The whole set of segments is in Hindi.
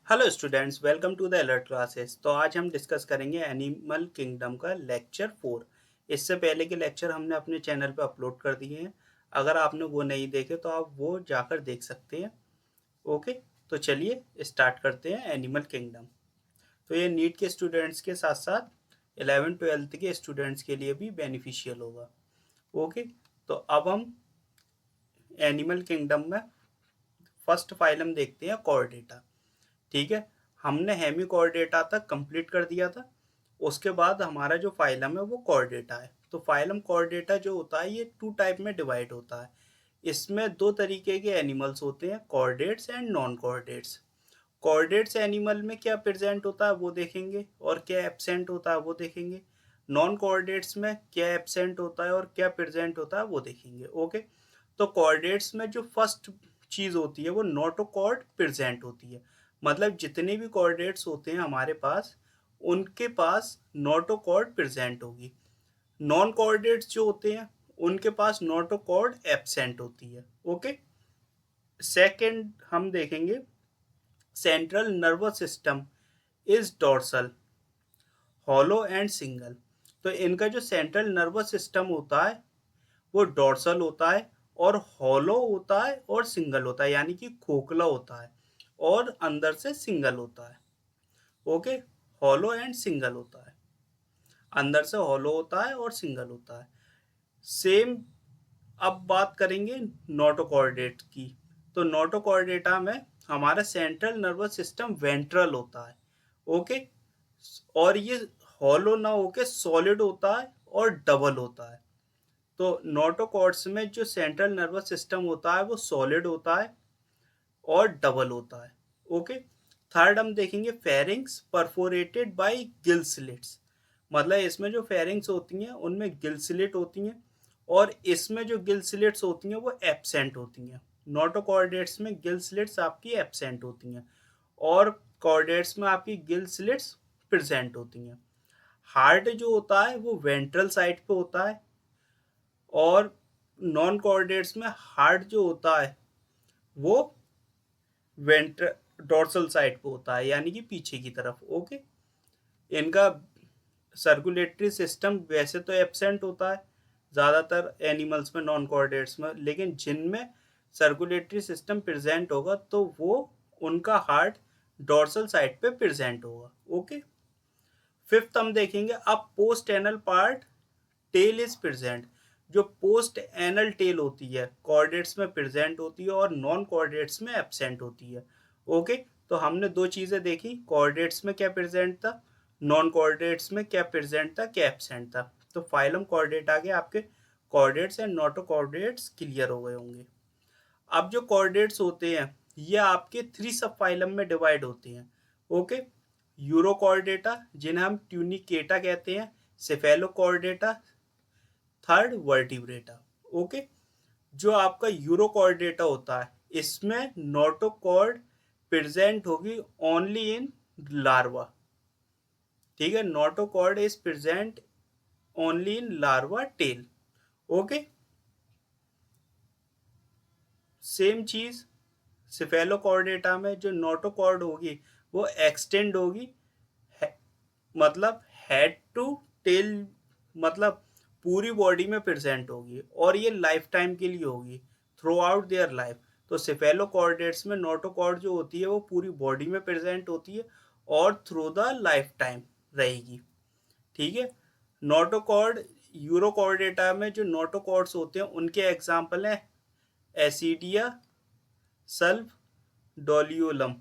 Hello students, welcome to the alert classes. तो आज हम डिस्कस करेंगे एनिमल किंगडम का लेक्चर 4। इससे पहले के लेक्चर हमने अपने चैनल पे अपलोड कर दिए हैं। अगर आपने वो नहीं देखे तो आप वो जाकर देख सकते हैं। ओके, तो चलिए स्टार्ट करते हैं एनिमल किंगडम। तो ये नीट के स्टूडेंट्स के साथ साथ 11th-12th के स्टूडेंट्स के लिए भी बेनिफिशियल होगा। ओके, तो अब हम एनिमल किंगडम में फर्स्ट फाइलम देखते हैं कॉर्डेटा। ठीक है, हमने हेमी कॉर्डेटा तक कंप्लीट कर दिया था। उसके बाद हमारा जो फाइलम है वो कॉर्डेटा है। तो फाइलम कॉर्डेटा जो होता है ये टू टाइप में डिवाइड होता है। इसमें दो तरीके के एनिमल्स होते हैं, chordates and non chordates. Chordates animal में क्या प्रेजेंट होता है वो देखेंगे और क्या एब्सेंट होता है वो देखेंगे। नॉन कॉर्डेट्स में क्या एब्सेंट होता है और क्या प्रेजेंट होता है वो देखेंगे। ओके, तो कॉर्डेट्स में जो फर्स्ट चीज होती है वो नोटोकॉर्ड प्रेजेंट होती है। मतलब जितने भी कॉर्डेट्स होते हैं हमारे पास, उनके पास नोटोकॉर्ड प्रेजेंट होगी। नॉन कॉर्डेट्स जो होते हैं उनके पास नोटोकॉर्ड एब्सेंट होती है। ओके, सेकंड हम देखेंगे central nervous system is dorsal, hollow and single. तो इनका जो सेंट्रल नर्वस सिस्टम होता है वो डोर्सल होता है और हॉलो होता है और सिंगल होता है, यानी कि खोखला होता है और अंदर से सिंगल होता है। ओके, हॉलो एंड सिंगल होता है, अंदर से हॉलो होता है और सिंगल होता है। सेम अब बात करेंगे नोटोकॉर्डेट की। तो नोटोकॉर्डेटा में हमारा सेंट्रल नर्वस सिस्टम वेंट्रल होता है। ओके, और ये हॉलो ना होके सॉलिड होता है और डबल होता है। तो नोटोकॉर्ड्स में जो सेंट्रल नर्वस सिस्टम होता है वो सॉलिड होता है और डबल होता है। ओके, थर्ड हम देखेंगे pharynx perforated bye gill slits. मतलब इसमें जो फेरिंग्स होती हैं उनमें गिल स्लिट होती हैं और इसमें जो गिल स्लिट्स होती हैं वो एब्सेंट होती हैं। नोटोकॉर्डेट्स में गिल स्लिट्स आपकी एब्सेंट होती हैं और कॉर्डेट्स में आपकी गिल स्लिट्स प्रेजेंट होती हैं। हार्ट जो होता है वो वेंट्रल साइड पे होता है और नॉन कॉर्डेट्स में हार्ट जो होता है वो वेंट्र डोर्सल साइड पे होता है, यानी कि पीछे की तरफ। ओके, इनका सर्कुलेटरी सिस्टम वैसे तो एब्सेंट होता है ज़्यादातर एनिमल्स में, नॉन कॉर्डेट्स में, लेकिन जिनमें सर्कुलेटरी सिस्टम प्रेजेंट होगा तो वो उनका हार्ट डोर्सल साइड पे प्रेजेंट होगा। ओके, फिफ्थ हम देखेंगे अब post anal part tail is present. जो पोस्ट एनल टेल होती है कॉर्डेट्स में प्रेजेंट होती है और नॉन कॉर्डेट्स में एब्सेंट होती है। ओके, तो हमने दो चीजें देखी, कॉर्डेट्स में क्या प्रेजेंट था, नॉन कॉर्डेट्स में क्या प्रेजेंट था, क्या एब्सेंट था। तो फाइलम कॉर्डेट आगे आपके कॉर्डेट्स एंड नोटोकॉर्डेट्स क्लियर हो गए होंगे। अब जो कॉर्डेट्स होते हैं ये आपके थ्री सब फाइलम में डिवाइड होते हैं। ओके, यूरोकॉर्डेटा जिन्हें हम ट्यूनिकेटा कहते हैं, सेफेलोकॉर्डेटा, थर्ड वर्टिब्रेटा। ओके, जो आपका यूरोकॉर्डेटा होता है इसमें नोटोकॉर्ड प्रेजेंट होगी ओनली इन लार्वा। ठीक है, notochord is present only in larva tail. Okay, same चीज सिफेलोकॉर्डेटा में जो नोटोकॉर्ड होगी वो एक्सटेंड होगी, मतलब हेड टू टेल, मतलब पूरी बॉडी में प्रेजेंट होगी और ये लाइफ टाइम के लिए होगी, थ्रू आउट देयर लाइफ। तो सिफेलोकॉर्डेट्स में नोटोकॉर्ड जो होती है वो पूरी बॉडी में प्रेजेंट होती है और थ्रू द लाइफ टाइम रहेगी। ठीक है, नोटोकॉर्ड यूरोकॉर्डेटा में जो नोटोकॉर्ड्स होते हैं उनके एग्जाम्पल हैं एसिडिया, सल्व, डोलियोलम।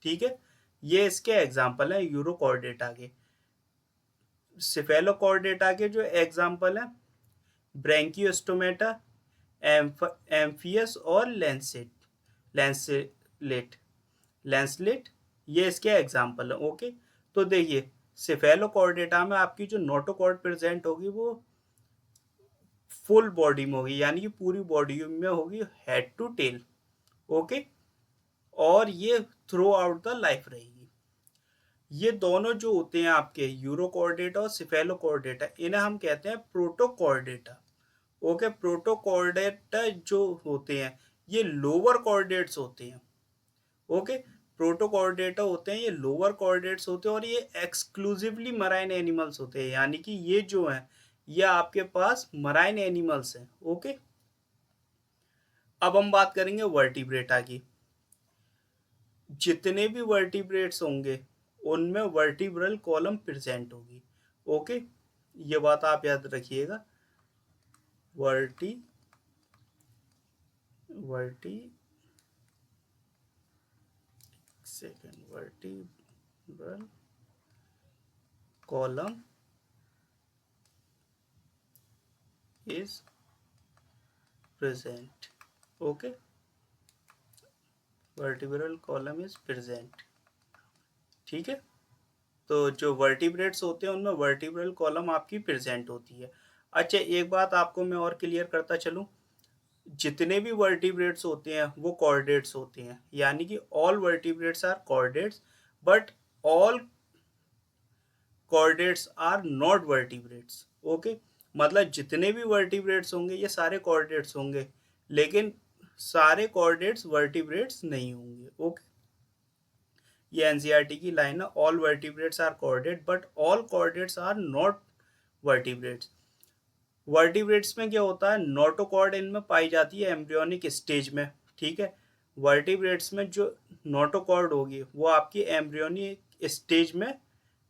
ठीक है, ये इसके एग्जाम्पल हैं यूरोकॉर्डेटा के। सिफेलोकॉर्डेटा के जो एग्जाम्पल हैं ब्रैंकियोस्टोमेटा, एम्फियस और लेंसलेट लेंसलेट, ये इसके एग्जाम्पल हैं। ओके, तो देखिए सिफेलोकॉर्डेटा में आपकी जो नोटोकॉर्ड प्रेजेंट होगी वो फुल बॉडी में होगी, यानी कि पूरी बॉडी में होगी, हेड टू टेल। ओके, और ये थ्रू आउट द लाइफ रहेगी। ये दोनों जो होते हैं आपके यूरोकॉर्डेटा और सिफेलोकॉर्डेटा, इन्हें हम कहते हैं प्रोटोकॉर्डेटा। ओके, प्रोटोकॉर्डेटा जो होते हैं ये लोअर कॉर्डेट्स होते हैं। ओके, प्रोटोकॉर्डेटा होते हैं ये लोअर कॉर्डेट्स होते हैं और ये एक्सक्लूसिवली मराइन एनिमल्स होते हैं, यानी कि ये जो है ये आपके पास मराइन एनिमल्स हैं। ओके, अब हम बात करेंगे वर्टिब्रेटा की। जितने भी वर्टिब्रेट्स होंगे उनमें वर्टिब्रल कॉलम प्रेजेंट होगी। ओके, ये बात आप याद रखिएगा। Verte verte vertebral column is present. Okay, vertebral column is present. ठीक है, तो जो वर्टिब्रेट्स होते हैं उनमें वर्टिब्रल कॉलम आपकी प्रेजेंट होती है। अच्छा, एक बात आपको मैं और क्लियर करता चलूं, जितने भी वर्टिब्रेट्स होते हैं वो कॉर्डेट्स होते हैं, यानी कि all vertebrates are chordates, but all chordates are not vertebrates. Okay, मतलब जितने भी वर्टिब्रेट्स होंगे ये सारे कॉर्डेट्स होंगे, लेकिन सारे कॉर्डेट्स वर्टिब्रेट्स नहीं होंगे। ओके, ये एनसीईआरटी की लाइन है, all vertebrates are chordate but all chordates are not vertebrates. Vertebrates में क्या होता है, नोटोकॉर्ड इनमें पाई जाती है एम्ब्रियोनिक स्टेज में। ठीक है, वर्टिब्रेट्स में जो नोटोकॉर्ड होगी वो आपकी एम्ब्रियोनिक स्टेज में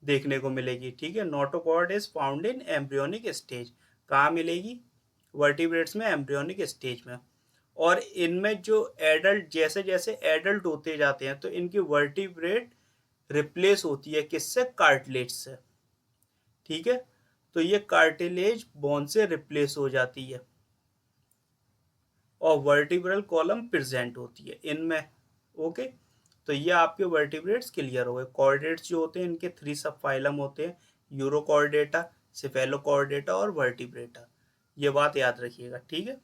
देखने को मिलेगी। ठीक है, notochord is found in embryonic stage. कहाँ मिलेगी, वर्टिब्रेट्स में एम्ब्रियोनिक स्टेज में। और इनमें जो एडल्ट, जैसे जैसे एडल्ट होते जाते हैं तो इनकी वर्टिब्रेट रिप्लेस होती है किससे, कार्टिलेज से। ठीक है, तो ये कार्टिलेज बोन से रिप्लेस हो जाती है और वर्टिब्रल कॉलम प्रेजेंट होती है इनमें। ओके, तो ये आपके वर्टिब्रेट्स क्लियर हो गए। कॉर्डेट्स जो होते हैं इनके 3 सब फाइलम होते हैं, यूरोकॉर्डेटा, सिफेलोकॉर्डेटा और वर्टिब्रेटा। ये बात याद रखिएगा। ठीक है,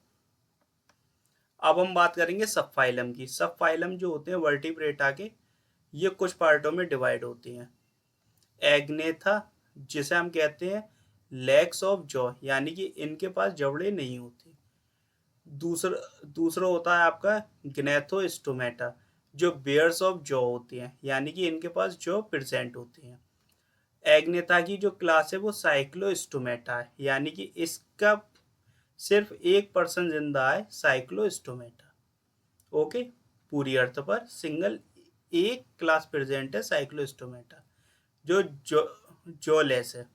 अब हम बात करेंगे सब फाइलम की। सब फाइलम जो होते हैं वर्टिब्रेटा के, ये कुछ पार्टों में डिवाइड होते हैं। एग्नेथा, जिसे हम कहते हैं लेग्स ऑफ जॉ, यानी कि इनके पास जबड़े नहीं होते। दूसरा दूसरा होता है आपका ग्नेथोस्टोमेटा, जो बेयर्स ऑफ जॉ होते हैं, यानी कि इनके पास जॉ प्रेजेंट होते हैं। एग्नेथा की जो क्लास है वो साइक्लोस्टोमेटा है, यानी कि इसका सिर्फ एक पर्सन जिंदा है, साइक्लोस्टोमेटा। ओके, पूरी अर्थ पर सिंगल एक क्लास प्रेजेंट है साइक्लोस्टोमेटा, जो जॉलेस है।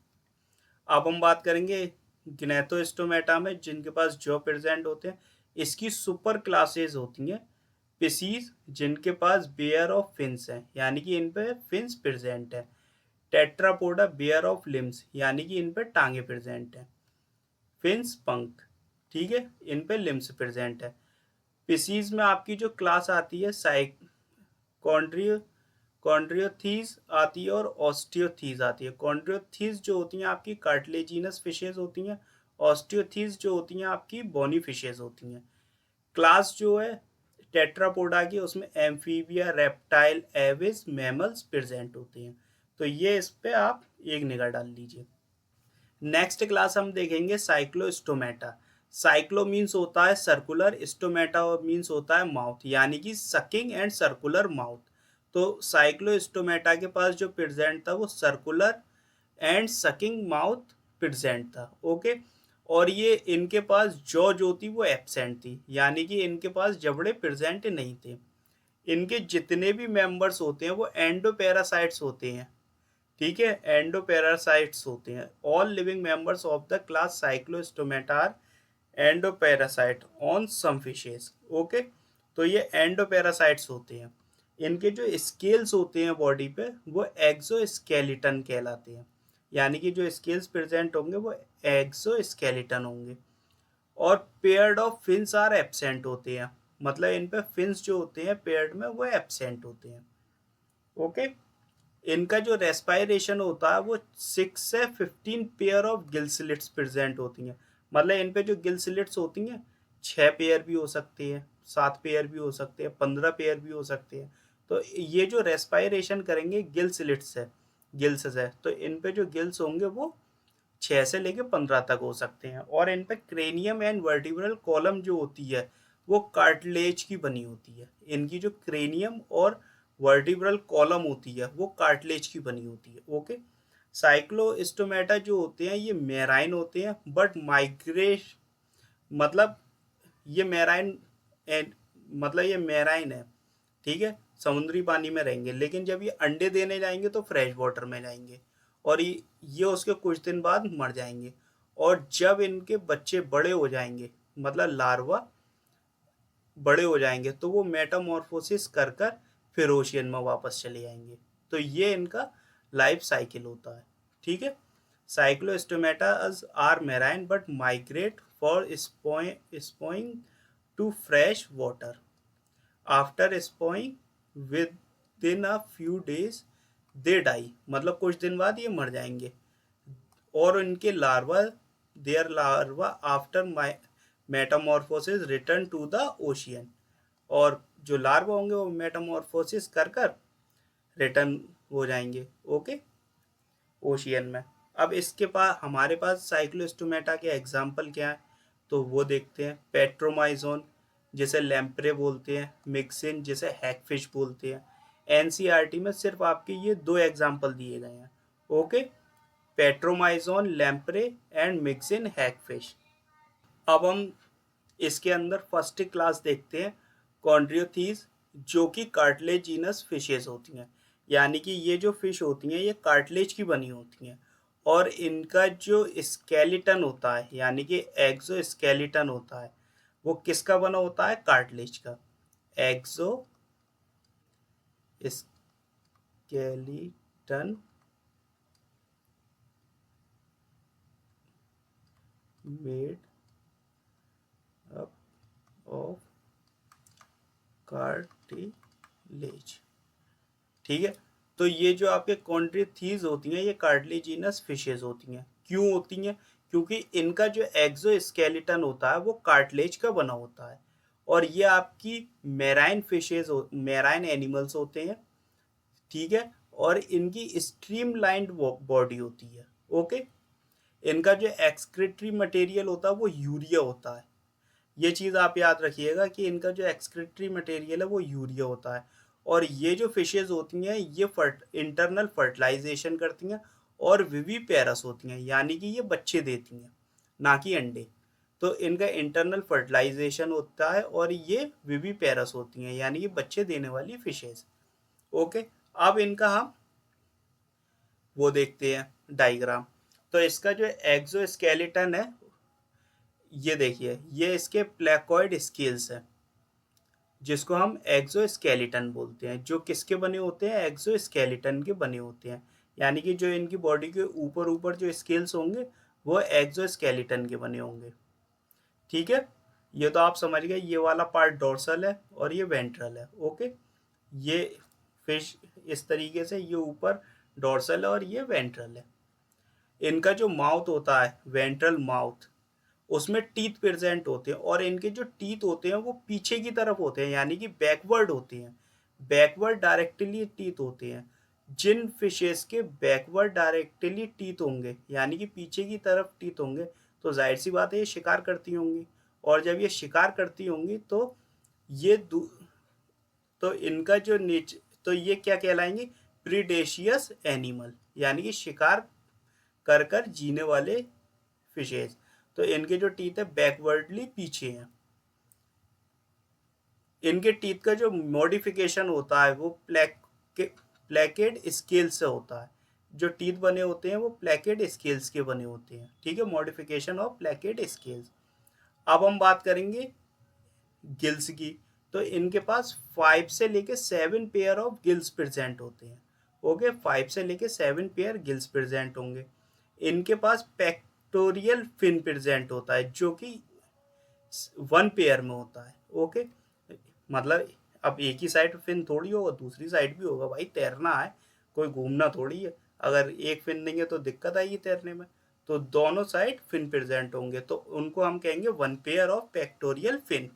अब हम बात करेंगे ग्नेथोस्टोमेटा में जिनके पास जॉ प्रेजेंट होते हैं, इसकी सुपर क्लासेस होती हैं। पिसीज, जिनके पास बेयर ऑफ फिन्स हैं, यानी कि इन पे फिन्स प्रेजेंट है। टेट्रापोडा बेयर ऑफ लिम्स, यानी कि इन पे टांगे प्रेजेंट है। फिन्स पंख, ठीक है, इन पे लिम्स प्रेजेंट है। पिसीज में आपकी जो क्लास आती है कॉन्ड्रियो कॉन्ड्रियोथीज आती है और ऑस्टियोथीज आती है। कॉन्ड्रियोथीज जो होती हैं आपकी कार्टिलेजिनस फिशेज होती हैं, ऑस्टियोथीज जो होती हैं आपकी बोनी फिशेज होती हैं। क्लास जो है टेट्रापोडा की, उसमें amphibia, reptile, Aves, mammals present होती हैं। तो ये इस पे आप एक निगाह डाल लीजिए। नेक्स्ट क्लास हम देखेंगे साइक्लोस्टोमेटा। साइक्लो मीन्स होता है सर्कुलर, स्टोमेटा मीन्स होता है माउथ, यानी कि सकिंग एंड सर्कुलर माउथ। तो साइक्लोस्टोमेटा के पास जो प्रेजेंट था वो circular and sucking mouth present था। ओके, और ये इनके पास जॉ जो थी वो एब्सेंट थी, यानी कि इनके पास जबड़े प्रेजेंट नहीं थे। इनके जितने भी मेंबर्स होते हैं वो एंडोपैरासाइट्स होते हैं। ठीक है, एंडोपैरासाइट्स होते हैं। All living members of the class Cyclostomata are endoparasite on some fishes. Okay, तो ये एंडोपैरासाइट्स होते हैं। इनके जो स्केल्स होते हैं बॉडी पे वो एक्सोस्केलेटन कहलाते हैं, यानी कि जो स्केल्स प्रेजेंट होंगे वो एक्सोस्केलेटन होंगे। और paired of fins are absent होते हैं, मतलब इन पे फिन्स जो होते हैं पेयर्ड में वो एब्सेंट होते हैं। ओके, इनका जो रेस्पायरेशन होता है वो 6 से 15 pair of gill slits present होती हैं। मतलब इन पे जो गिल स्लिट्स होती हैं 6 पेयर भी हो सकती है, 7 पेयर भी हो सकते हैं, 15 पेयर भी हो सकते हैं। तो ये जो रेस्पायरेशन करेंगे गिल स्लिट्स से, गिल्स से, तो इन पे जो गिल्स होंगे वो 6 से लेके 15 तक हो सकते हैं। और इन पे क्रेनियम एंड वर्टिब्रल कॉलम जो होती है वो कार्टिलेज की बनी होती है। इनकी जो क्रेनियम और वर्टिब्रल कॉलम होती है वो कार्टिलेज की बनी होती है। ओके, साइक्लोस्टोमेटा जो होते हैं ये मेराइन होते हैं, बट माइग्रेट मतलब ये मेराइन मतलब ये मेराइन है, ठीक है, समुद्री पानी में रहेंगे, लेकिन जब ये अंडे देने जाएंगे तो फ्रेश वाटर में जाएंगे, और ये उसके कुछ दिन बाद मर जाएंगे। और जब इनके बच्चे बड़े हो जाएंगे, मतलब लार्वा बड़े हो जाएंगे, तो वो मेटामॉर्फोसिस कर कर फिर ओशियन में वापस चले जाएंगे। तो ये इनका लाइफ साइकिल होता है, ठीक है। Cyclostomata are marine but migrate for spawning to fresh water. After spawning within a few days they die, मतलब कुछ दिन बाद ये मर जाएंगे। और इनके larva, their larva after metamorphosis return to the ocean, और जो लार्वा होंगे वो मेटामॉर्फोसिस कर कर रिटर्न हो जाएंगे, ओके, ओशियन में। अब इसके पास हमारे पास साइक्लोस्टोमेटा के एग्जाम्पल क्या है, तो वो देखते हैं। पेट्रोमाइजोन जिसे लैम्प्रे बोलते हैं, मिक्सिन जिसे हैगफिश बोलते हैं। एनसीईआरटी में सिर्फ आपके ये दो एग्जाम्पल दिए गए हैं, okay, Petromyzon lamprey and mixing hagfish. अब हम इसके अंदर फर्स्ट क्लास देखते हैं, कॉन्ड्रियोथीज, जो कि कार्टिलेजिनस फिशेस होती हैं। यानी कि ये जो फिश होती हैं ये कार्टिलेज की बनी होती हैं, और इनका जो स्केलेटन होता है, यानी कि एक्सो स्केलेटन होता है, वो किसका बना होता है, कार्टिलेज का। Exoskeleton made up of cartilage, ठीक है। तो ये जो आपके कॉन्ड्रियोथीज होती हैं ये कार्टिलेजिनस फिशेज होती हैं। क्यों होती हैं, क्योंकि इनका जो एक्सोस्केलेटन होता है वो कार्टिलेज का बना होता है, और ये आपकी मेराइन फिशेज, मेराइन एनिमल्स होते हैं, ठीक है। और इनकी स्ट्रीमलाइंड बॉडी होती है, ओके। इनका जो एक्सक्रीटरी मटेरियल होता है वो यूरिया होता है। ये चीज़ आप याद रखिएगा कि इनका जो एक्सक्रीटरी मटेरियल है वो यूरिया होता है। और ये जो फिशेज होती हैं ये इंटरनल फर्टिलाइजेशन करती हैं और विविपेरस होती हैं, यानी कि ये बच्चे देती हैं, ना कि अंडे। तो इनका इंटरनल फर्टिलाइजेशन होता है और ये विविपेरस होती हैं, यानी कि बच्चे देने वाली फिशेज, ओके। अब इनका हम वो देखते हैं डायग्राम। तो इसका जो एक्सोस्केलेटन है, ये देखिए, ये इसके प्लेकॉइड स्केल्स हैं, जिसको हम एक्सोस्केलेटन बोलते हैं, जो किसके बने होते हैं, एक्सोस्केलेटन के बने होते हैं। यानी कि जो इनकी बॉडी के ऊपर ऊपर जो स्केल्स होंगे वो एक्सोस्केलेटन के बने होंगे, ठीक है। ये तो आप समझ गए, ये वाला पार्ट डोर्सल है और ये वेंट्रल है, ओके। ये फिश इस तरीके से, ये ऊपर डोर्सल है और ये वेंट्रल है। इनका जो माउथ होता है, वेंट्रल माउथ, उसमें टीथ प्रेजेंट होते हैं, और इनके जो टीथ होते हैं वो पीछे की तरफ होते हैं, यानी कि बैकवर्ड होते हैं, बैकवर्ड डायरेक्टली टीथ होते हैं। जिन फिशेस के बैकवर्ड डायरेक्टली टीथ होंगे, यानी कि पीछे की तरफ टीथ होंगे, तो जाहिर सी बात है ये शिकार करती होंगी, और जब ये शिकार करती होंगी तो ये तो इनका जो नेचर, तो ये क्या कहलाएंगे, प्रीडेशियस एनिमल, यानी कि शिकार कर कर जीने वाले फिशेज। तो इनके जो टीथ है बैकवर्डली पीछे हैं। इनके टीथ का जो मॉडिफिकेशन होता है वो प्लेकेड स्केल से होता है। जो टीथ बने होते हैं वो प्लेकेड स्केल्स के बने होते हैं, ठीक है, मॉडिफिकेशन ऑफ प्लेकेड स्केल्स। अब हम बात करेंगे गिल्स की। तो इनके पास 5 से लेके 7 पेयर ऑफ गिल्स प्रेजेंट होते हैं, ओके, 5 से लेके 7 पेयर गिल्स प्रेजेंट होंगे। इनके पास पेक्टोरियल फिन प्रेजेंट होता है, जो कि 1 पेयर में होता है, ओके। मतलब अब एक ही साइड फिन थोड़ी होगा, दूसरी साइड भी होगा, भाई तैरना है, कोई घूमना थोड़ी है। अगर एक फिन नहीं है तो दिक्कत आएगी तैरने में। तो दोनों साइड फिन प्रेजेंट होंगे, तो उनको हम कहेंगे 1 पेयर ऑफ पेक्टोरियल फिन।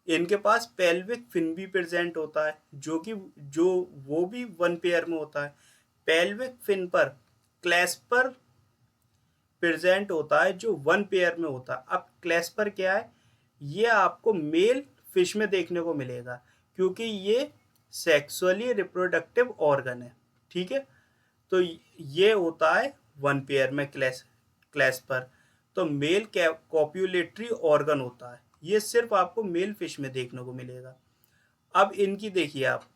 इनके पास पेल्विक फिन भी प्रेजेंट होता है, जो वो भी 1 पेयर में होता है। पेल्विक फिन पर क्लैस्पर प्रेजेंट होता है, जो 1 पेयर में होता है। अब क्लैस्पर क्या है, ये आपको मेल फिश में देखने को मिलेगा, क्योंकि ये सेक्सुअली रिप्रोडक्टिव ऑर्गन है, ठीक है। तो ये होता है वन पेयर में क्लास पर। तो मेल कॉप्यूलेटरी ऑर्गन होता है, ये सिर्फ आपको मेल फिश में देखने को मिलेगा। अब इनकी देखिए आप,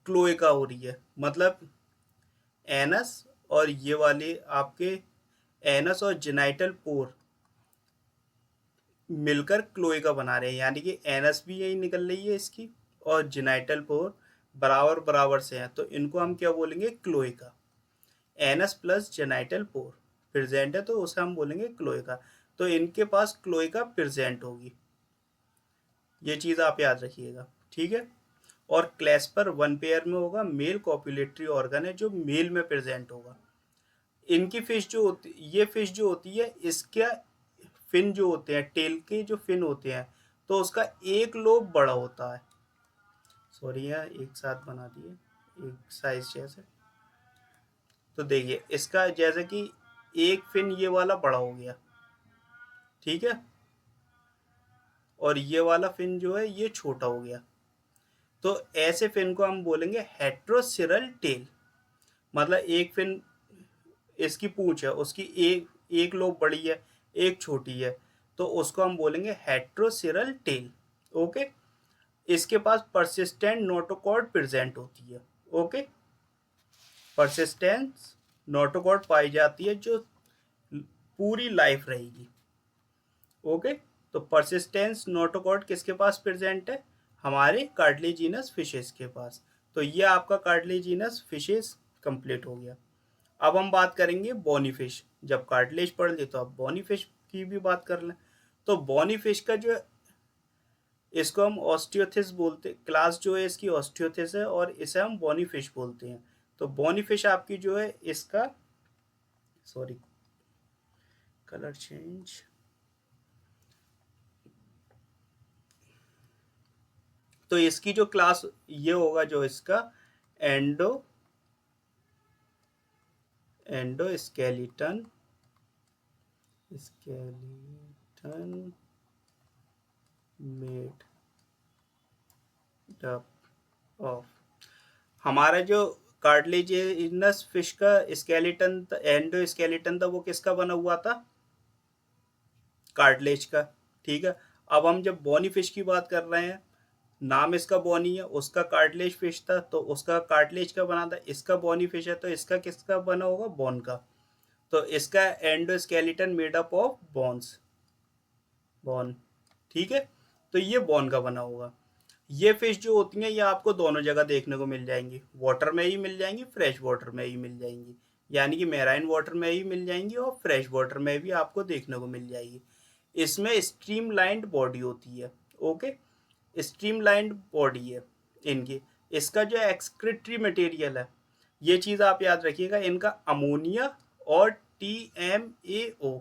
क्लोएका हो रही है, मतलब एनस और ये वाले आपके एनस और जेनाइटल पोर मिलकर क्लोएका बना रहे हैं, यानी कि एनस भी यही निकल रही है इसकी और जेनाइटल पोर बराबर बराबर से हैं, तो इनको हम क्या बोलेंगे, cloaca. Anus plus genital pore present है तो उसे हम बोलेंगे क्लोएका। तो इनके पास क्लोएका प्रेजेंट होगी, ये चीज़ आप याद रखिएगा, ठीक है। और क्लैस्पर वन पेयर में होगा, मेल कॉपुलेटरी ऑर्गन है जो मेल में प्रेजेंट होगा। इनकी फिश जो होती, ये फिश जो होती है, इसका फिन जो होते हैं, टेल के जो फिन होते हैं, तो उसका एक लोब बड़ा होता है। सॉरी यार, एक साथ बना दिए एक साइज जैसे। तो देखिए इसका जैसे कि एक फिन ये वाला बड़ा हो गया, ठीक है, और ये वाला फिन जो है ये छोटा हो गया। तो ऐसे फिन को हम बोलेंगे हेट्रोसिरल टेल। मतलब एक फिन, इसकी पूंछ है, उसकी एक लोब बड़ी है, एक छोटी है, तो उसको हम बोलेंगे हेट्रोसिरल टेल। ओके। इसके पास परसिस्टेंट नोटोकॉर्ड प्रेजेंट होती है। ओके, परसिस्टेंस नोटोकॉर्ड पाई जाती है जो पूरी लाइफ रहेगी। ओके, तो परसिस्टेंस नोटोकॉर्ड किसके पास प्रेजेंट है, हमारे कार्टिलेजिनस फिशेस के पास। तो ये आपका कार्टिलेजिनस फिशेस कंप्लीट हो गया। अब हम बात करेंगे बोनी फिश। जब कार्टिलेज पढ़ ली तो अब बोनी फिश की भी बात कर लें। तो बोनी फिश का जो, इसको हम ऑस्टियोथिस बोलते, क्लास जो है इसकी ऑस्टियोथिस है और इसे हम बोनी फिश बोलते हैं। तो बोनी फिश आपकी जो है इसका, सॉरी कलर चेंज, तो इसकी जो क्लास ये होगा जो इसका endo endoskeleton skeleton made of, हमारा जो कार्टिलेजिनस फिश का स्केलेटन एंडोस्केलेटन था वो किसका बना हुआ था, कार्टिलेज का, ठीक है। अब हम जब बोनी फिश की बात कर रहे हैं, नाम इसका बोनी है, उसका कार्टिलेज फिश था तो उसका कार्टिलेज का बना था, इसका बोनी फिश है तो इसका किसका बना होगा, बोन का। तो इसका endoskeleton made up of bones, bone, ठीक है। तो ये बोन का बना होगा। ये फिश जो होती हैं ये आपको दोनों जगह देखने को मिल जाएंगी, वाटर में ही मिल जाएंगी, फ्रेश वाटर में ही मिल जाएंगी, यानी कि मैराइन वाटर में ही मिल जाएंगी और फ्रेश वाटर में भी आपको देखने को मिल जाएगी। इसमें स्ट्रीमलाइंड बॉडी होती है। ओके, स्ट्रीमलाइंड बॉडी है इनकी। इसका जो एक्सक्रीटरी मटेरियल है, ये चीज़ आप याद रखिएगा, इनका अमोनिया और TMAO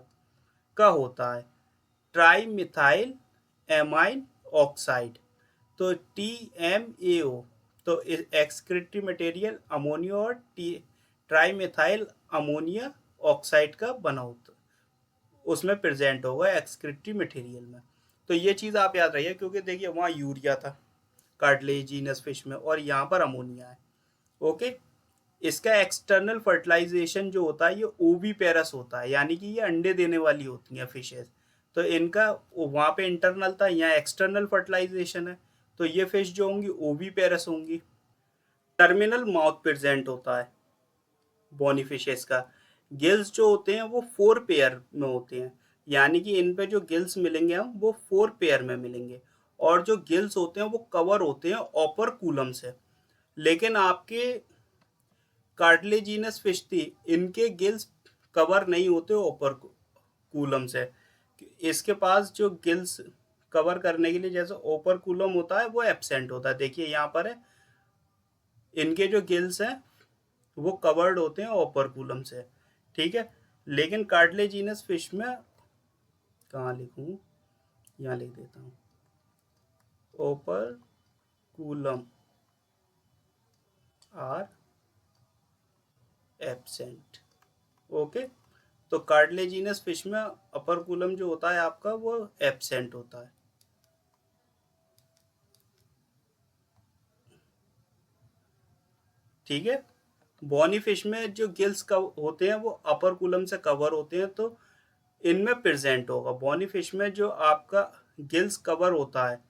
का होता है, ट्राई मिथाइल एमाइन ऑक्साइड। तो TMAO, तो एक्सक्रीटरी मटेरियल अमोनिया और ट्राई मिथाइल अमोनिया ऑक्साइड का बना होता, उसमें प्रेजेंट होगा एक्सक्रीटरी मटेरियल में। तो ये चीज़ आप याद रखिए, क्योंकि देखिए वहाँ यूरिया था कार्टिलेजिनस फिश में और यहाँ पर अमोनिया है। ओके, इसका एक्सटर्नल फर्टिलाइजेशन जो होता है ये ओवी पेरस होता है, यानी कि ये अंडे देने वाली होती हैं फिशेस। तो इनका वहाँ पे इंटरनल था, यहाँ एक्सटर्नल फर्टिलाइजेशन है, तो ये फिश जो होंगी ओवी पेरस होंगी। टर्मिनल माउथ प्रेजेंट होता है बोनी फिशेस का। गिल्स जो होते हैं वो 4 पेयर में होते हैं, यानी कि इन पे जो गिल्स मिलेंगे हम वो 4 पेयर में मिलेंगे। और जो गिल्स होते हैं वो कवर होते हैं ओपरकुलम से। लेकिन आपके कार्टिलेजिनस फिश थी, इनके गिल्स कवर नहीं होते ओपरकुलम से। इसके पास जो गिल्स कवर करने के लिए जैसे ओपरकुलम होता है वो एब्सेंट होता है। देखिए यहाँ पर है, इनके जो गिल्स हैं वो कवर्ड होते हैं ओपरकुलम से, ठीक है। लेकिन कार्टिलेजिनस फिश में, कहाँ लिखूँ, यहाँ लिख देता हूँ, ओपरकुलम आर एब्सेंट। ओके, तो कार्टिलेजिनस फिश में अपरकुलम जो होता है आपका वो एब्सेंट होता है। ठीक है। बॉनी फिश में जो गिल्स होते हैं वो अपर कूलम से कवर होते हैं, तो इनमें प्रेजेंट होगा। बॉनी फिश में जो आपका गिल्स कवर होता है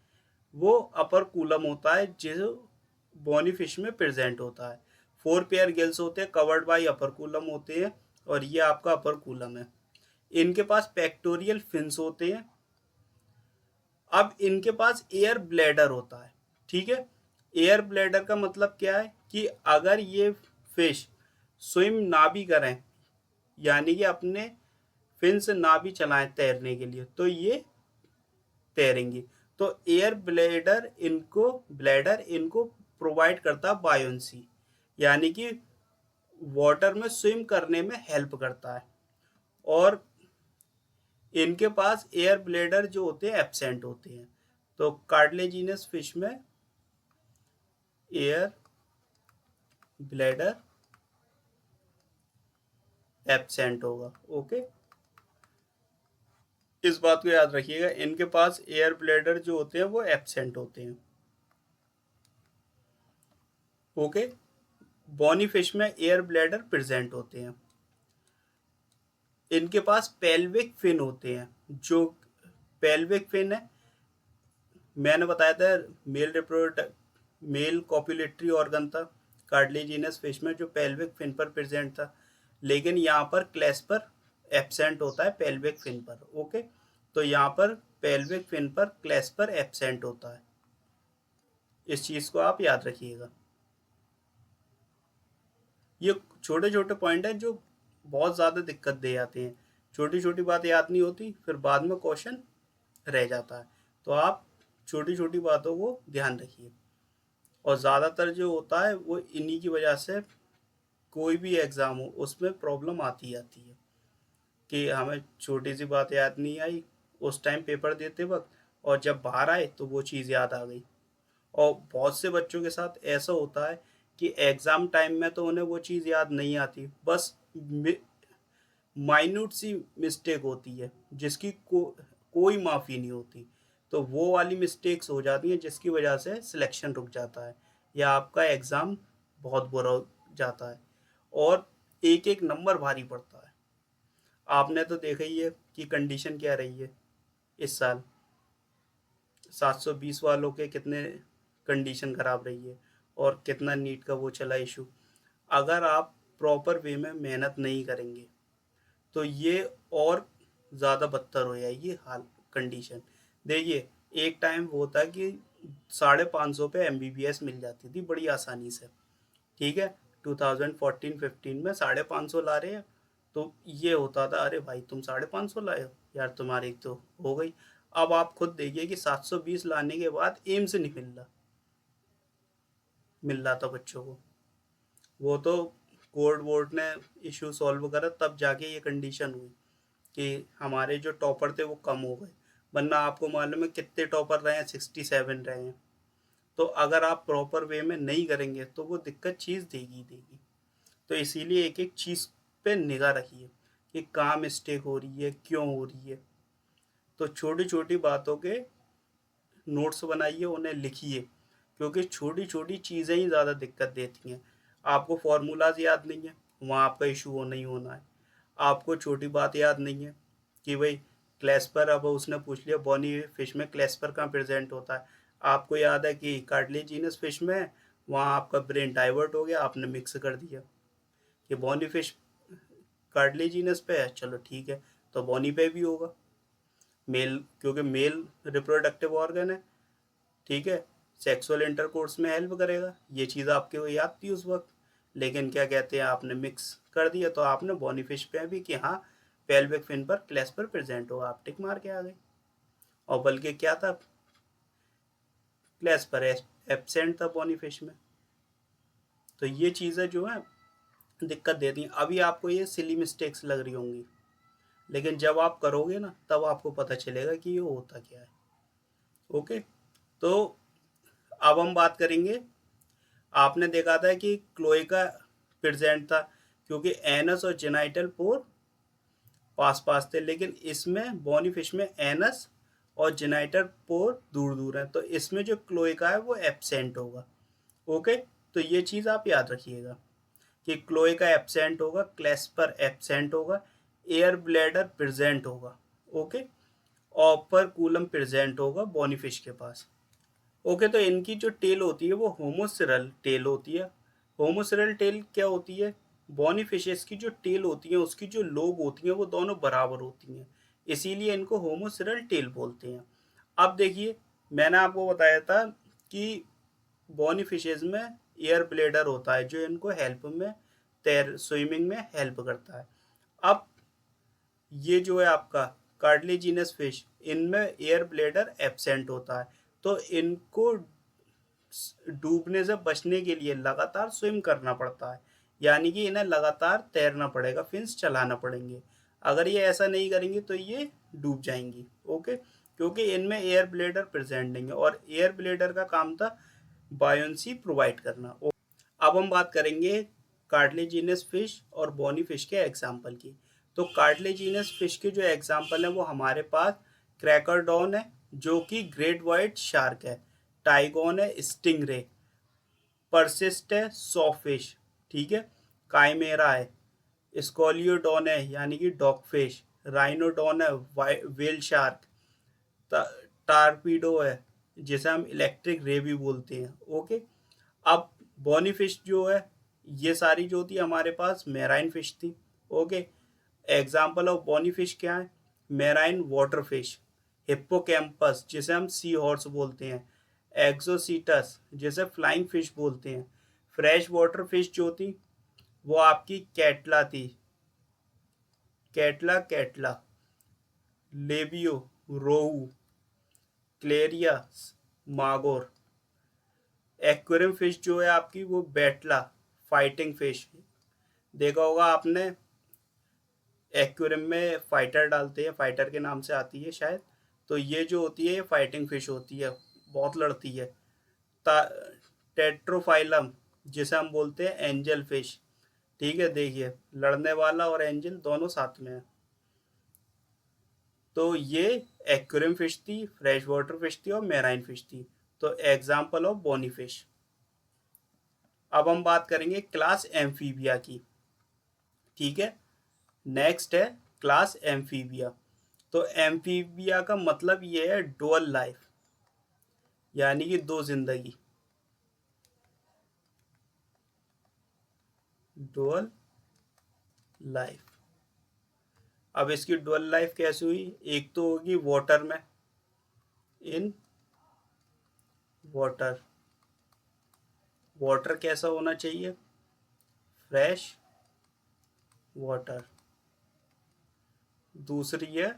वो अपर कूलम होता है, जो बॉनी फिश में प्रेजेंट होता है। 4 पेयर गिल्स होते हैं, कवर्ड बाई अपर कूलम होते हैं, और ये आपका अपर कूलम है। इनके पास पेक्टोरियल फिन्स होते हैं। अब इनके पास एयर ब्लैडर होता है, ठीक है। एयर ब्लैडर का मतलब क्या है कि अगर ये फिश स्विम ना भी करें, यानी कि अपने फिन से ना भी चलाएं तैरने के लिए, तो ये तैरेंगी। तो एयर ब्लैडर इनको प्रोवाइड करता है बायोन्सी, यानी कि वाटर में स्विम करने में हेल्प करता है। और इनके पास एयर ब्लैडर जो होते हैं एब्सेंट होते हैं। तो कार्टिलेजिनस फिश में एयर ब्लैडर एब्सेंट होगा। ओके, इस बात को याद रखिएगा, इनके पास एयर ब्लैडर जो होते हैं वो एब्सेंट होते हैं। ओके, बॉनी फिश में एयर ब्लैडर प्रेजेंट होते हैं। इनके पास पेल्विक फिन होते हैं। जो पेल्विक फिन है, मैंने बताया था मेल कॉपुलेटरी ऑर्गन था कार्टिलेजिनस फिश में, जो पेल्विक फिन पर प्रेजेंट था। लेकिन यहाँ पर क्लैस्पर एब्सेंट होता है पेल्विक फिन पर। ओके, तो यहाँ पर पेल्विक फिन पर क्लैस्पर एब्सेंट होता है। इस चीज़ को आप याद रखिएगा। ये छोटे छोटे पॉइंट हैं जो बहुत ज़्यादा दिक्कत दे जाते हैं। छोटी छोटी बात याद नहीं होती, फिर बाद में क्वेश्चन रह जाता है। तो आप छोटी छोटी बातों को ध्यान रखिए। और ज़्यादातर जो होता है वो इन्हीं की वजह से कोई भी एग्ज़ाम हो उसमें प्रॉब्लम आती है कि हमें छोटी सी बात याद नहीं आई उस टाइम पेपर देते वक्त, और जब बाहर आए तो वो चीज़ याद आ गई। और बहुत से बच्चों के साथ ऐसा होता है कि एग्ज़ाम टाइम में तो उन्हें वो चीज़ याद नहीं आती, बस माइन्यूट सी मिस्टेक होती है जिसकी कोई माफ़ी नहीं होती। तो वो वाली मिस्टेक्स हो जाती हैं जिसकी वजह से सिलेक्शन रुक जाता है या आपका एग्ज़ाम बहुत बुरा हो जाता है और एक एक नंबर भारी पड़ता है। आपने तो देखा ही है कि कंडीशन क्या रही है इस साल। 720 वालों के कितने कंडीशन ख़राब रही है और कितना नीट का वो चला इशू। अगर आप प्रॉपर वे में मेहनत नहीं करेंगे तो ये और ज़्यादा बदतर हो जाएगी हाल कंडीशन। देखिए, एक टाइम वो था कि 550 पे MBBS मिल जाती थी बड़ी आसानी से, ठीक है। 2014-15 में 550 ला रहे हैं, तो ये होता था अरे भाई तुम 550 लाए हो यार, तुम्हारी तो हो गई। अब आप खुद देखिए कि 720 लाने के बाद एम्स नहीं मिल रहा था बच्चों को। वो तो कोर्ट वोर्ट ने इशू सॉल्व करा तब जाके ये कंडीशन हुई कि हमारे जो टॉपर थे वो कम हो गए, वरना आपको मालूम है कितने टॉपर रहे हैं, 67 रहे हैं। तो अगर आप प्रॉपर वे में नहीं करेंगे तो वो दिक्कत चीज़ देगी। तो इसीलिए एक एक चीज़ पे निगाह रखिए कि कहाँ मिस्टेक हो रही है, क्यों हो रही है। तो छोटी छोटी बातों के नोट्स बनाइए, उन्हें लिखिए, क्योंकि छोटी छोटी चीज़ें ही ज़्यादा दिक्कत देती हैं। आपको फार्मूलाज याद नहीं है, वहाँ आपका इशू हो नहीं होना है। आपको छोटी बात याद नहीं है कि भाई क्लैस्पर, अब उसने पूछ लिया बॉनी फिश में क्लैस्पर कहाँ प्रेजेंट होता है। आपको याद है कि कार्टिलेजिनस फिश में, वहाँ आपका ब्रेन डाइवर्ट हो गया, आपने मिक्स कर दिया कि बॉनी फिश कार्टिलेजिनस पे है, चलो ठीक है, तो बॉनी पे भी होगा मेल, क्योंकि मेल रिप्रोडक्टिव ऑर्गन है, ठीक है, सेक्सुअल इंटरकोर्स में हेल्प करेगा। ये चीज़ आपके को याद थी उस वक्त, लेकिन क्या कहते हैं आपने मिक्स कर दिया, तो आपने बॉनी फिश पे भी कि हाँ पेल्विक फिन पर क्लैस्पर प्रेजेंट होगा, आप टिक मार के आ गए। और बल्कि क्या था, क्लैस्पर एब्सेंट था बॉनी फिश में। तो ये चीज़ें जो है दिक्कत देती हैं। अभी आपको ये सिली मिस्टेक्स लग रही होंगी, लेकिन जब आप करोगे ना तब आपको पता चलेगा कि ये होता क्या है। ओके, तो अब हम बात करेंगे। आपने देखा था कि क्लोएका प्रेजेंट था क्योंकि एनस और जेनाइटल पोर पास पास थे, लेकिन इसमें बॉनी फिश में एनस और जेनाइटल पोर दूर दूर है, तो इसमें जो क्लोएका है वो एब्सेंट होगा। ओके, तो ये चीज़ आप याद रखिएगा कि क्लोएका एब्सेंट होगा, क्लेस्पर एब्सेंट होगा, एयर ब्लैडर प्रेजेंट होगा। ओके, ऑपरकुलम प्रेजेंट होगा बोनीफिश के पास। ओके, तो इनकी जो टेल होती है वो होमोसिरल टेल होती है। होमोसिरल टेल क्या होती है? बोनीफिशेस की जो टेल होती है उसकी जो लोब होती है वो दोनों बराबर होती हैं, इसीलिए इनको होमोसिरल टेल बोलते हैं। अब देखिए, मैंने आपको बताया था कि बोनीफिशेस में एयर ब्लेडर होता है जो इनको हेल्प में स्विमिंग में हेल्प करता है। अब ये जो है आपका कार्टिलेजिनस फिश, इनमें एयर ब्लेडर एब्सेंट होता है, तो इनको डूबने से बचने के लिए लगातार स्विम करना पड़ता है, यानी कि इन्हें लगातार तैरना पड़ेगा, फिन्स चलाना पड़ेंगे। अगर ये ऐसा नहीं करेंगे तो ये डूब जाएंगी। ओके, क्योंकि इनमें एयर ब्लेडर प्रेजेंट नहीं है और एयर ब्लेडर का काम था बायोन्सी प्रोवाइड करना। अब हम बात करेंगे कार्टिलेजिनस फिश और बोनी फिश के एग्जाम्पल की। तो कार्टिलेजिनस फिश के जो एग्जाम्पल है वो हमारे पास क्रैकरडॉन है जो कि ग्रेट वाइट शार्क है, टाइगोन है, स्टिंगरे, परसिस्ट है, सॉफिश, ठीक है, काइमेरा है, स्कॉलियोडॉन है यानी कि डॉगफिश, राइनोडॉन है, वेल शार्क, टारपीडो है जिसे हम इलेक्ट्रिक रे भी बोलते हैं। ओके, अब बोनी फिश जो है ये सारी जो थी हमारे पास मेराइन फिश थी। Okay, example of bony fish क्या है? मेराइन वाटर फिश, हिप्पोकैम्पस जिसे हम सी हॉर्स बोलते हैं, एक्सोसीटस जिसे फ्लाइंग फिश बोलते हैं, फ्रेश वाटर फिश जो थी वो आपकी कैटला थी, कैटला, लेबियो, रोहू, क्लेरिया, मागोर। एक्वेरियम फिश जो है आपकी वो बेटला, फाइटिंग फिश, देखा होगा आपने एक्वेरियम में फाइटर डालते हैं, फाइटर के नाम से आती है शायद, तो ये जो होती है ये फाइटिंग फिश होती है, बहुत लड़ती है। टेट्रोफाइलम जिसे हम बोलते हैं एंजल फिश, ठीक है, देखिए लड़ने वाला और एंजल दोनों साथ में है। तो ये एक्वेरियम फिश थी, फ्रेश वाटर फिश थी और मेराइन फिश थी, तो एग्जाम्पल ऑफ बोनी फिश। अब हम बात करेंगे क्लास एम्फीबिया की, ठीक है। नेक्स्ट है क्लास एम्फीबिया। तो एम्फीबिया का मतलब ये है डुअल लाइफ, यानी कि दो जिंदगी, डुअल लाइफ। अब इसकी डुअल लाइफ कैसे हुई? एक तो होगी वाटर में, इन वाटर, वाटर कैसा होना चाहिए? Fresh water. दूसरी है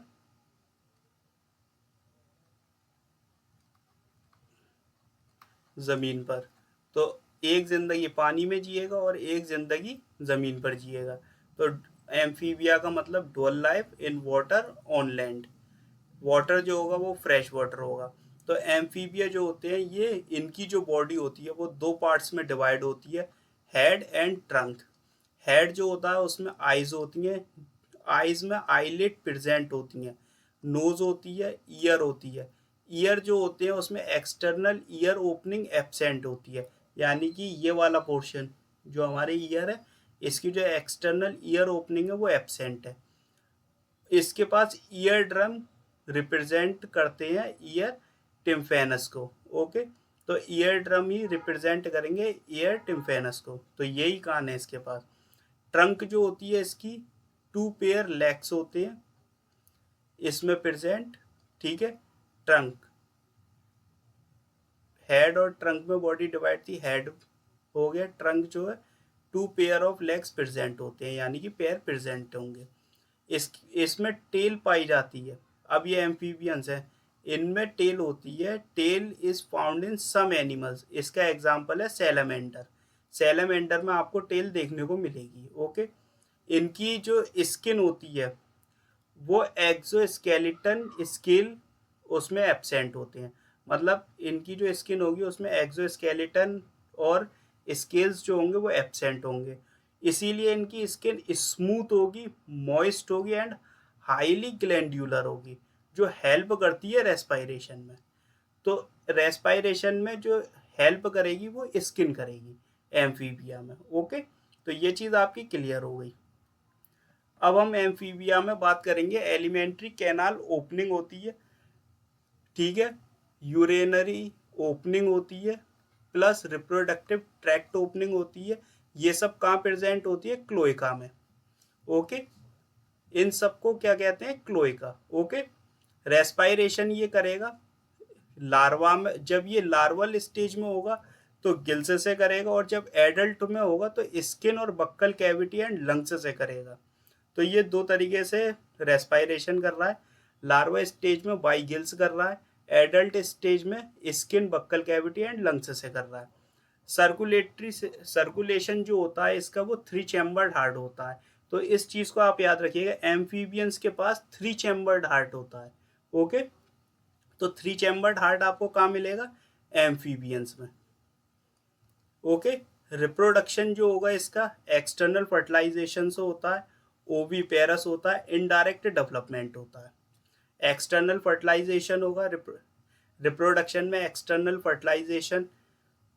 ज़मीन पर, तो एक ज़िंदगी पानी में जिएगा और एक ज़िंदगी ज़मीन पर जिएगा। तो एम्फीबिया का मतलब dual life in water on land, water जो होगा वो फ्रेश वाटर होगा। तो एम्फीबिया जो होते हैं ये, इनकी जो बॉडी होती है वो दो पार्ट्स में डिवाइड होती है, हेड एंड ट्रंक। हेड जो होता है उसमें आइज होती हैं, आइज में आईलिड प्रेजेंट होती हैं, नोज होती है, ईयर होती है। ईयर जो होते हैं उसमें एक्सटर्नल ईयर ओपनिंग एब्सेंट होती है, यानी कि ये वाला पोर्शन जो हमारे ईयर है इसकी जो एक्सटर्नल ईयर ओपनिंग है वो एब्सेंट है। इसके पास ईयर ड्रम रिप्रेजेंट करते हैं ईयर टिम्फेनस को। ओके, तो ईयर ड्रम ही रिप्रेजेंट करेंगे ईयर टिम्फेनस को, तो यही कान है इसके पास। ट्रंक जो होती है इसकी, टू पेयर लेग्स होते हैं इसमें प्रेजेंट, ठीक है। ट्रंक, हेड और ट्रंक में बॉडी डिवाइड थी, हेड हो गया, ट्रंक जो है two pair of legs present होते हैं, यानी कि पेयर प्रेजेंट होंगे। इसमें टेल पाई जाती है। अब ये एम्फीबियंस है, इनमें टेल होती है, tail is found in some animals. इसका एग्जांपल है सैलमेंडर, सैलमेंडर में आपको टेल देखने को मिलेगी। ओके, इनकी जो स्किन होती है वो एक्सोस्केलेटन स्केल उसमें एब्सेंट होते हैं, मतलब इनकी जो स्किन होगी उसमें एक्सोस्केलेटन और स्केल्स जो होंगे वो एब्सेंट होंगे, इसीलिए इनकी स्किन स्मूथ होगी, मॉइस्ट होगी एंड हाईली ग्लैंड्यूलर होगी, जो हेल्प करती है रेस्पायरेशन में। तो रेस्पायरेशन में जो हेल्प करेगी वो स्किन करेगी, एम्फीबिया में। ओके, तो ये चीज़ आपकी क्लियर हो गई। अब हम एम्फीबिया में बात करेंगे। एलिमेंट्री कैनाल ओपनिंग होती है, ठीक है, यूरेनरी ओपनिंग होती है, प्लस रिप्रोडक्टिव ट्रैक्ट ओपनिंग होती है। ये सब कहाँ प्रेजेंट होती है? क्लोएका में। ओके, इन सबको क्या कहते हैं? क्लोएका। ओके, रेस्पायरेशन ये करेगा लार्वा में। जब ये लार्वल स्टेज में होगा तो गिल्स से करेगा, और जब एडल्ट में होगा तो स्किन और बक्कल कैविटी एंड लंग्स से करेगा। तो ये दो तरीके से रेस्पायरेशन कर रहा है। लार्वा स्टेज में बाई गिल्स कर रहा है, एडल्ट स्टेज में skin, buccal cavity and lungs से कर रहा है। सर्कुलेशन जो होता है इसका, वो 3 चैम्बर्ड हार्ट होता है। तो इस चीज को आप याद रखिएगा, एम्फीबियंस के पास 3 चैम्बर्ड हार्ट होता है। ओके, तो 3 चैम्बर्ड हार्ट आपको कहाँ मिलेगा? एम्फीबियंस में। ओके, रिप्रोडक्शन जो होगा इसका एक्सटर्नल फर्टिलाइजेशन से होता है, ओवी पेरस होता है, इनडायरेक्ट डेवलपमेंट होता है। एक्सटर्नल फर्टिलाइजेशन होगा रिप्रोडक्शन में, एक्सटर्नल फर्टिलाइजेशन,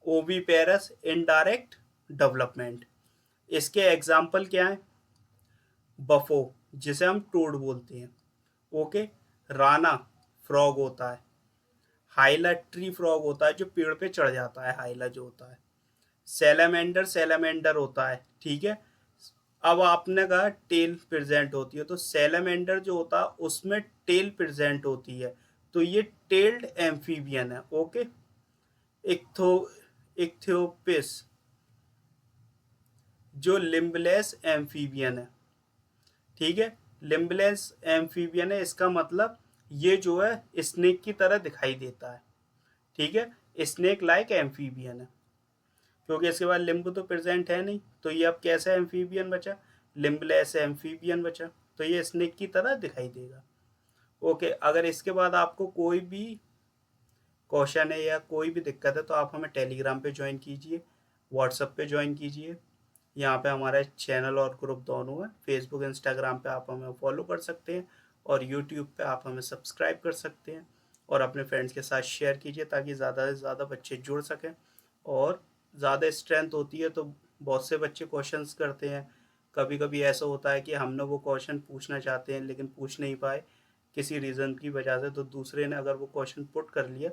ओवी पेरस, इनडायरेक्ट डेवलपमेंट। इसके एग्जाम्पल क्या है? बफो, जिसे हम टोड बोलते हैं। ओके, राना फ्रॉग होता है, हाइला ट्री फ्रॉग होता है जो पेड़ पे चढ़ जाता है, हाइला जो होता है। सैलामेंडर सैलामेंडर होता है, ठीक है। अब आपने कहा टेल प्रेजेंट होती है, तो सैलामेंडर जो होता है उसमें टेल प्रेजेंट होती है, तो ये टेल्ड एम्फीबियन है। ओके, इक्थो इक्थियोपिस जो लिम्बलेस एम्फीबियन है, ठीक है। लिम्बलेस एम्फीबियन है, इसका मतलब ये जो है स्नेक की तरह दिखाई देता है, ठीक है। स्नेक लाइक एम्फीबियन है, क्योंकि इसके बाद लिम्ब तो प्रेजेंट है नहीं, तो ये अब कैसा एम्फीबियन बचा? लिम्बलेस एम्फीबियन बचा। तो ये स्नेक की तरह दिखाई देगा। ओके, अगर इसके बाद आपको कोई भी क्वेश्चन है या कोई भी दिक्कत है तो आप हमें टेलीग्राम पे ज्वाइन कीजिए, व्हाट्सएप पे ज्वाइन कीजिए। यहाँ पे हमारा चैनल और ग्रुप दोनों है। फेसबुक इंस्टाग्राम पे आप हमें फॉलो कर सकते हैं, और यूट्यूब पे आप हमें सब्सक्राइब कर सकते हैं। और अपने फ्रेंड्स के साथ शेयर कीजिए ताकि ज़्यादा से ज़्यादा बच्चे जुड़ सकें। और ज़्यादा स्ट्रेंथ होती है तो बहुत से बच्चे क्वेश्चंस करते हैं। कभी कभी ऐसा होता है कि हमने वो क्वेश्चन पूछना चाहते हैं लेकिन पूछ नहीं पाए किसी रीज़न की वजह से, तो दूसरे ने अगर वो क्वेश्चन पुट कर लिया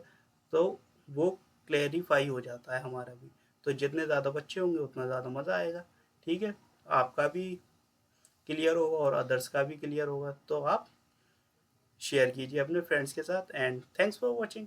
तो वो क्लेरिफाई हो जाता है हमारा भी। तो जितने ज़्यादा बच्चे होंगे उतना ज़्यादा मज़ा आएगा, ठीक है। आपका भी क्लियर होगा और अदर्स का भी क्लियर होगा। तो आप शेयर कीजिए अपने फ्रेंड्स के साथ, एंड थैंक्स फॉर वॉचिंग।